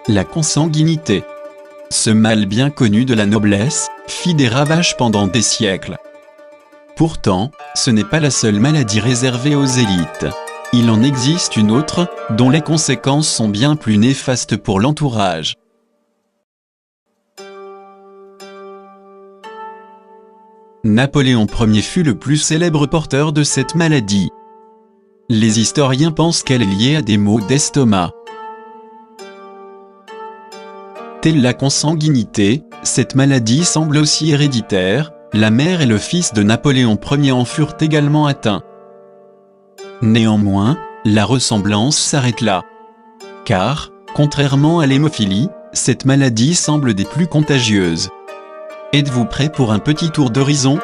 La consanguinité. Ce mal bien connu de la noblesse, fit des ravages pendant des siècles. Pourtant, ce n'est pas la seule maladie réservée aux élites. Il en existe une autre, dont les conséquences sont bien plus néfastes pour l'entourage. Napoléon Ier fut le plus célèbre porteur de cette maladie. Les historiens pensent qu'elle est liée à des maux d'estomac. Telle la consanguinité, cette maladie semble aussi héréditaire, la mère et le fils de Napoléon Ier en furent également atteints. Néanmoins, la ressemblance s'arrête là. Car, contrairement à l'hémophilie, cette maladie semble des plus contagieuses. Êtes-vous prêt pour un petit tour d'horizon ?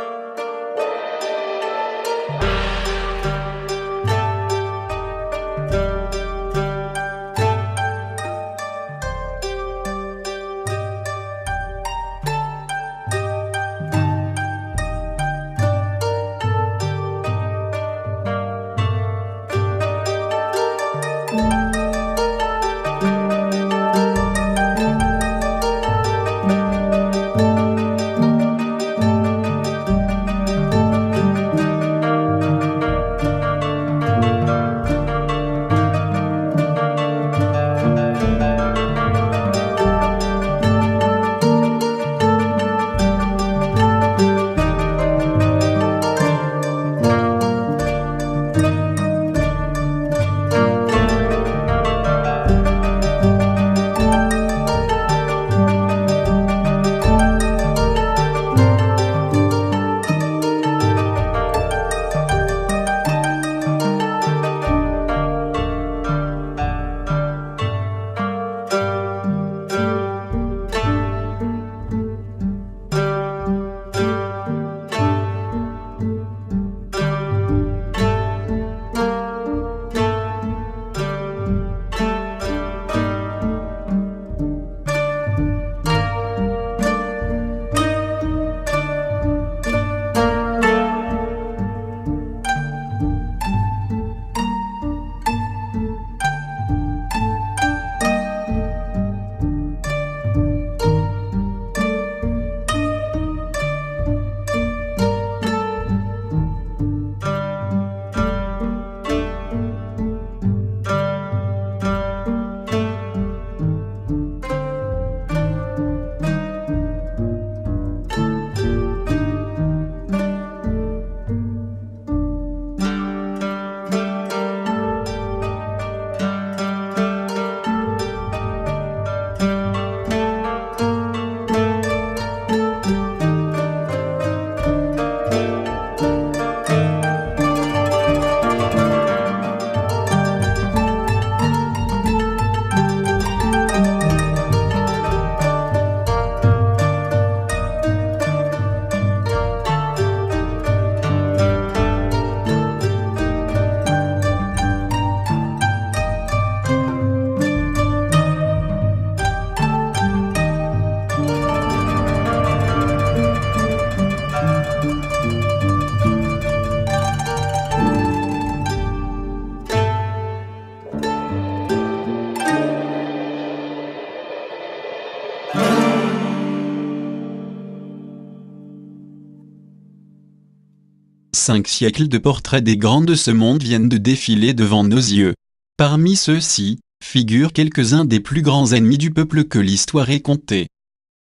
Cinq siècles de portraits des grands de ce monde viennent de défiler devant nos yeux. Parmi ceux-ci, figurent quelques-uns des plus grands ennemis du peuple que l'histoire ait compté.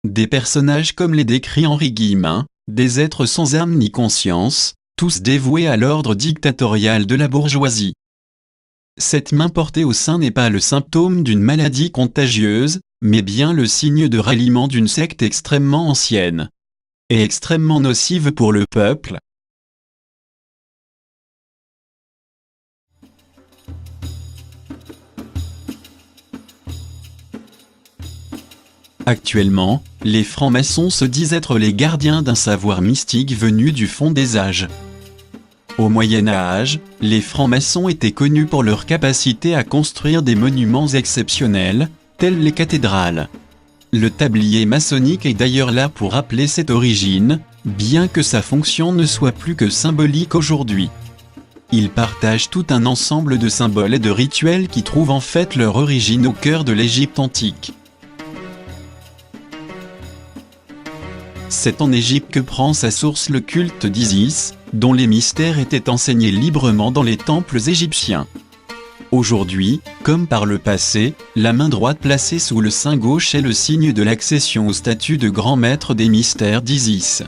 Des personnages comme les décrit Henri Guillemin, des êtres sans âme ni conscience, tous dévoués à l'ordre dictatorial de la bourgeoisie. Cette main portée au sein n'est pas le symptôme d'une maladie contagieuse, mais bien le signe de ralliement d'une secte extrêmement ancienne et extrêmement nocive pour le peuple. Actuellement, les francs-maçons se disent être les gardiens d'un savoir mystique venu du fond des âges. Au Moyen Âge, les francs-maçons étaient connus pour leur capacité à construire des monuments exceptionnels, tels les cathédrales. Le tablier maçonnique est d'ailleurs là pour rappeler cette origine, bien que sa fonction ne soit plus que symbolique aujourd'hui. Ils partagent tout un ensemble de symboles et de rituels qui trouvent en fait leur origine au cœur de l'Égypte antique. C'est en Égypte que prend sa source le culte d'Isis, dont les mystères étaient enseignés librement dans les temples égyptiens. Aujourd'hui, comme par le passé, la main droite placée sous le sein gauche est le signe de l'accession au statut de grand maître des mystères d'Isis.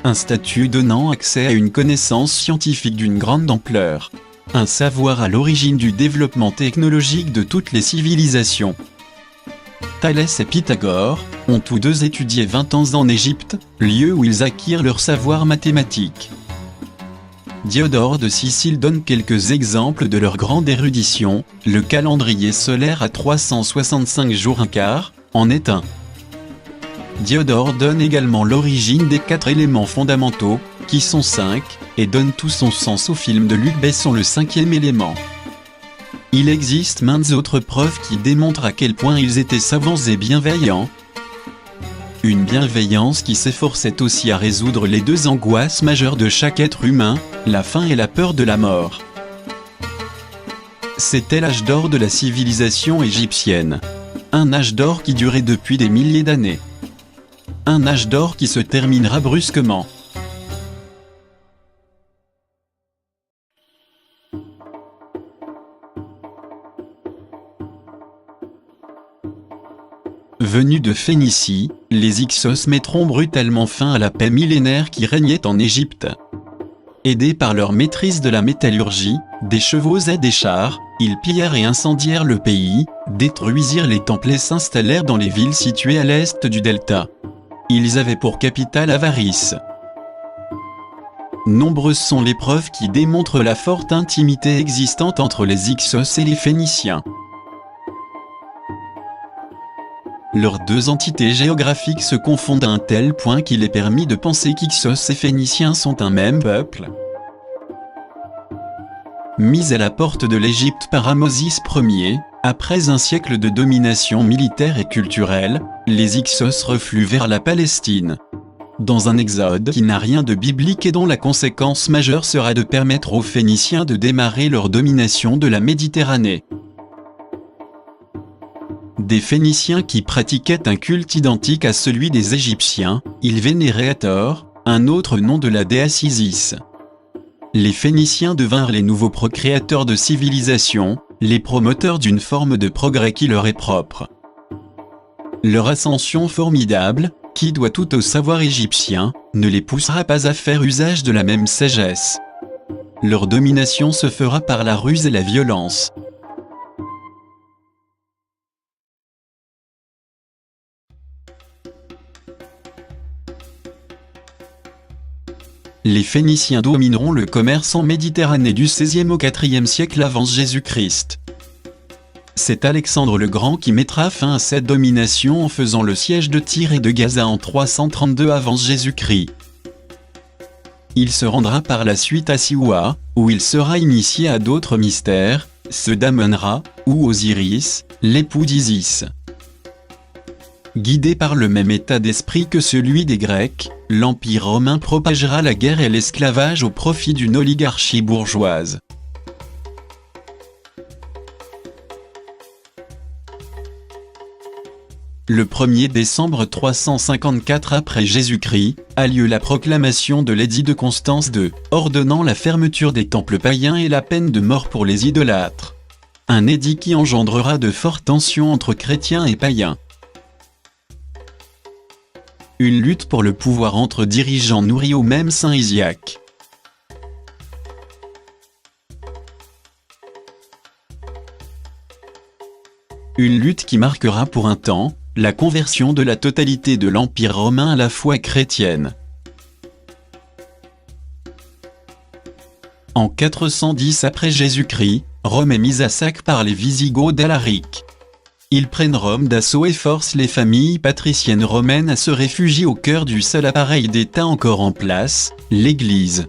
Un statut donnant accès à une connaissance scientifique d'une grande ampleur. Un savoir à l'origine du développement technologique de toutes les civilisations. Thalès et Pythagore ont tous deux étudié 20 ans en Égypte, lieu où ils acquirent leur savoir mathématique. Diodore de Sicile donne quelques exemples de leur grande érudition. Le calendrier solaire à 365 jours un quart en est un. Diodore donne également l'origine des 4 éléments fondamentaux, qui sont 5, et donne tout son sens au film de Luc Besson le 5e élément. Il existe maintes autres preuves qui démontrent à quel point ils étaient savants et bienveillants. Une bienveillance qui s'efforçait aussi à résoudre les 2 angoisses majeures de chaque être humain, la faim et la peur de la mort. C'était l'âge d'or de la civilisation égyptienne. Un âge d'or qui durait depuis des milliers d'années. Un âge d'or qui se terminera brusquement. Venus de Phénicie, les Hyksos mettront brutalement fin à la paix millénaire qui régnait en Égypte. Aidés par leur maîtrise de la métallurgie, des chevaux et des chars, ils pillèrent et incendièrent le pays, détruisirent les temples et s'installèrent dans les villes situées à l'est du delta. Ils avaient pour capitale Avaris. Nombreuses sont les preuves qui démontrent la forte intimité existante entre les Hyksos et les Phéniciens. Leurs 2 entités géographiques se confondent à un tel point qu'il est permis de penser qu'Hyksos et Phéniciens sont un même peuple. Mis à la porte de l'Égypte par Ahmosis Ier, après un siècle de domination militaire et culturelle, les Hyksos refluent vers la Palestine. Dans un exode qui n'a rien de biblique et dont la conséquence majeure sera de permettre aux Phéniciens de démarrer leur domination de la Méditerranée. Des Phéniciens qui pratiquaient un culte identique à celui des Égyptiens, ils vénéraient Hathor, un autre nom de la déesse Isis. Les Phéniciens devinrent les nouveaux procréateurs de civilisation, les promoteurs d'une forme de progrès qui leur est propre. Leur ascension formidable, qui doit tout au savoir égyptien, ne les poussera pas à faire usage de la même sagesse. Leur domination se fera par la ruse et la violence. Les Phéniciens domineront le commerce en Méditerranée du XVIe au IVe siècle avant Jésus-Christ. C'est Alexandre le Grand qui mettra fin à cette domination en faisant le siège de Tyr et de Gaza en 332 avant Jésus-Christ. Il se rendra par la suite à Siwa, où il sera initié à d'autres mystères, ceux d'Amun-Ra, ou Osiris, l'époux d'Isis. Guidé par le même état d'esprit que celui des Grecs, l'Empire romain propagera la guerre et l'esclavage au profit d'une oligarchie bourgeoise. Le 1er décembre 354 après Jésus-Christ, a lieu la proclamation de l'édit de Constance II, ordonnant la fermeture des temples païens et la peine de mort pour les idolâtres. Un édit qui engendrera de fortes tensions entre chrétiens et païens. Une lutte pour le pouvoir entre dirigeants nourris au même Saint Isiaque. Une lutte qui marquera pour un temps la conversion de la totalité de l'Empire romain à la foi chrétienne. En 410 après Jésus-Christ, Rome est mise à sac par les Wisigoths d'Alaric. Ils prennent Rome d'assaut et forcent les familles patriciennes romaines à se réfugier au cœur du seul appareil d'État encore en place, l'Église.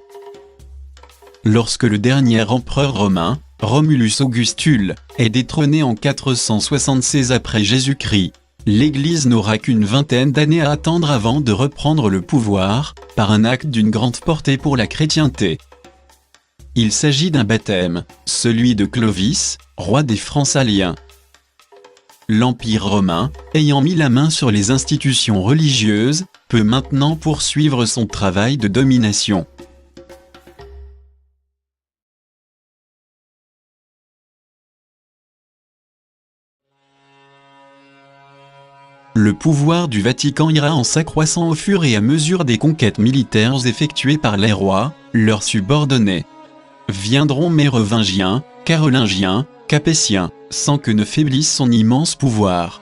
Lorsque le dernier empereur romain, Romulus Augustule, est détrôné en 476 après Jésus-Christ, l'Église n'aura qu'une vingtaine d'années à attendre avant de reprendre le pouvoir, par un acte d'une grande portée pour la chrétienté. Il s'agit d'un baptême, celui de Clovis, roi des Francs-Saliens. L'Empire romain, ayant mis la main sur les institutions religieuses, peut maintenant poursuivre son travail de domination. Le pouvoir du Vatican ira en s'accroissant au fur et à mesure des conquêtes militaires effectuées par les rois, leurs subordonnés. Viendront mérovingiens, carolingiens, capétiens, sans que ne faiblisse son immense pouvoir.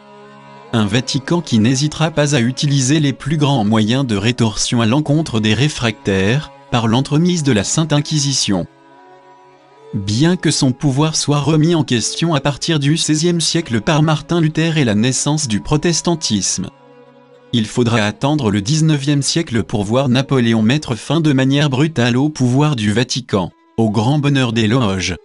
Un Vatican qui n'hésitera pas à utiliser les plus grands moyens de rétorsion à l'encontre des réfractaires, par l'entremise de la Sainte Inquisition. Bien que son pouvoir soit remis en question à partir du XVIe siècle par Martin Luther et la naissance du protestantisme, il faudra attendre le XIXe siècle pour voir Napoléon mettre fin de manière brutale au pouvoir du Vatican, au grand bonheur des loges.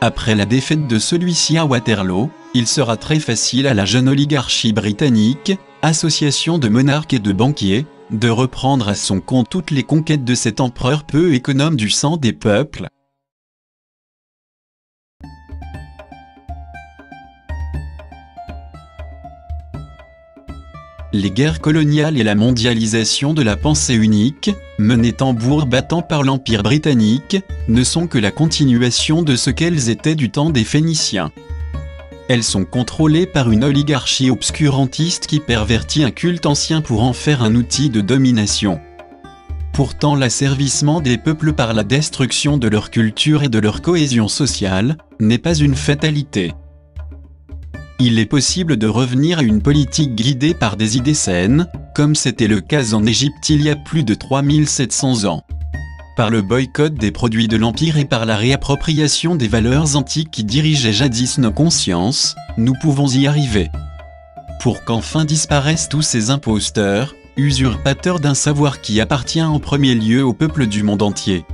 Après la défaite de celui-ci à Waterloo, il sera très facile à la jeune oligarchie britannique, association de monarques et de banquiers, de reprendre à son compte toutes les conquêtes de cet empereur peu économe du sang des peuples. Les guerres coloniales et la mondialisation de la pensée unique, menées tambour battant par l'Empire britannique, ne sont que la continuation de ce qu'elles étaient du temps des Phéniciens. Elles sont contrôlées par une oligarchie obscurantiste qui pervertit un culte ancien pour en faire un outil de domination. Pourtant, l'asservissement des peuples par la destruction de leur culture et de leur cohésion sociale n'est pas une fatalité. Il est possible de revenir à une politique guidée par des idées saines, comme c'était le cas en Égypte il y a plus de 3700 ans. Par le boycott des produits de l'Empire et par la réappropriation des valeurs antiques qui dirigeaient jadis nos consciences, nous pouvons y arriver. Pour qu'enfin disparaissent tous ces imposteurs, usurpateurs d'un savoir qui appartient en premier lieu au peuple du monde entier.